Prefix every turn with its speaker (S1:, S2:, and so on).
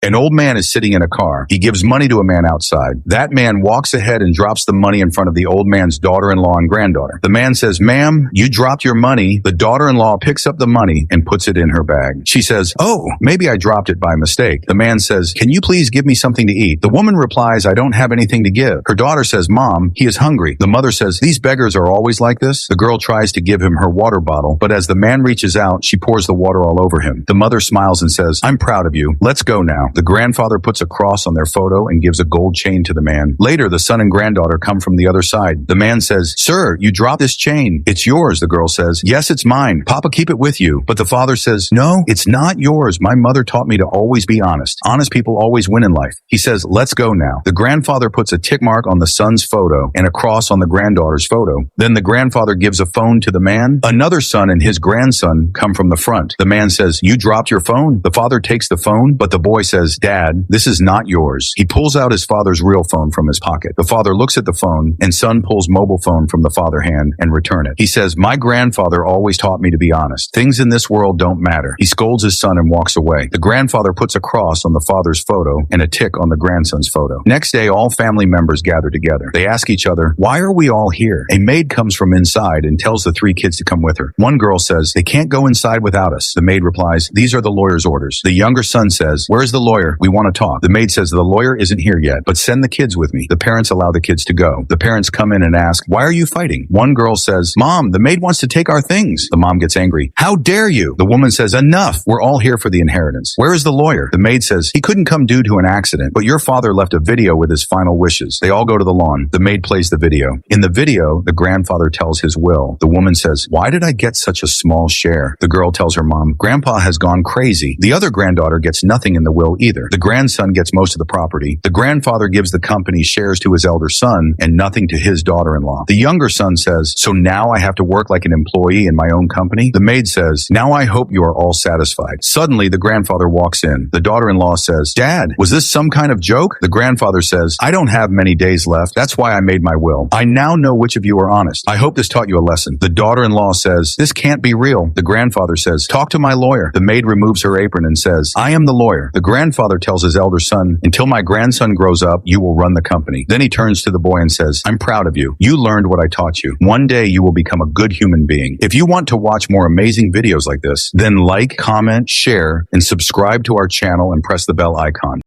S1: An old man is sitting in a car. He gives money to a man outside. That man walks ahead and drops the money in front of the old man's daughter-in-law and granddaughter. The man says, "Ma'am, you dropped your money." The daughter-in-law picks up the money and puts it in her bag. She says, "Oh, maybe I dropped it by mistake." The man says, "Can you please give me something to eat?" The woman replies, "I don't have anything to give." Her daughter says, "Mom, he is hungry." The mother says, "These beggars are always like this." The girl tries to give him her water bottle, but as the man reaches out, she pours the water all over him. The mother smiles and says, "I'm proud of you. Let's go now." The grandfather puts a cross on their photo and gives a gold chain to the man. Later, the son and granddaughter come from the other side. The man says, "Sir, you dropped this chain." "It's yours," the girl says. "Yes, it's mine. Papa, keep it with you." But the father says, "No, it's not yours. My mother taught me to always be honest. Honest people always win in life." He says, "Let's go now." The grandfather puts a tick mark on the son's photo and a cross on the granddaughter's photo. Then the grandfather gives a phone to the man. Another son and his grandson come from the front. The man says, "You dropped your phone?" The father takes the phone, but the boy says, "Dad, this is not yours." He pulls out his father's real phone from his pocket. The father looks at the phone, and son pulls mobile phone from the father hand and return it. He says, "My grandfather always taught me to be honest. Things in this world don't matter." He scolds his son and walks away. The grandfather puts a cross on the father's photo and a tick on the grandson's photo. Next day, all family members gather together. They ask each other, "Why are we all here?" A maid comes from inside and tells the three kids to come with her. One girl says, "They can't go inside without us." The maid replies, "These are the lawyer's orders." The younger son says, "Where's the lawyer? We want to talk." The maid says, "The lawyer isn't here yet, but send the kids with me." The parents allow the kids to go. The parents come in and ask, "Why are you fighting?" One girl says, "Mom, the maid wants to take our things." The mom gets angry. "How dare you?" The woman says, "Enough. We're all here for the inheritance." "Where is the lawyer?" The maid says, "He couldn't come due to an accident, but your father left a video with his final wishes." They all go to the lawn. The maid plays the video. In the video, the grandfather tells his will. The woman says, "Why did I get such a small share?" The girl tells her mom, "Grandpa has gone crazy." The other granddaughter gets nothing in the will either. The grandson gets most of the property. The grandfather gives the company shares to his elder son and nothing to his daughter-in-law. The younger son says, "So now I have to work like an employee in my own company?" The maid says, "Now I hope you are all satisfied." Suddenly, the grandfather walks in. The daughter-in-law says, "Dad, was this some kind of joke?" The grandfather says, "I don't have many days left. That's why I made my will. I now know which of you are honest. I hope this taught you a lesson." The daughter-in-law says, "This can't be real." The grandfather says, "Talk to my lawyer." The maid removes her apron and says, "I am the lawyer." The grandfather tells his elder son, "Until my grandson grows up, you will run the company." Then he turns to the boy and says, "I'm proud of you. You learned what I taught you. One day you will become a good human being." If you want to watch more amazing videos like this, then like, comment, share, and subscribe to our channel and press the bell icon.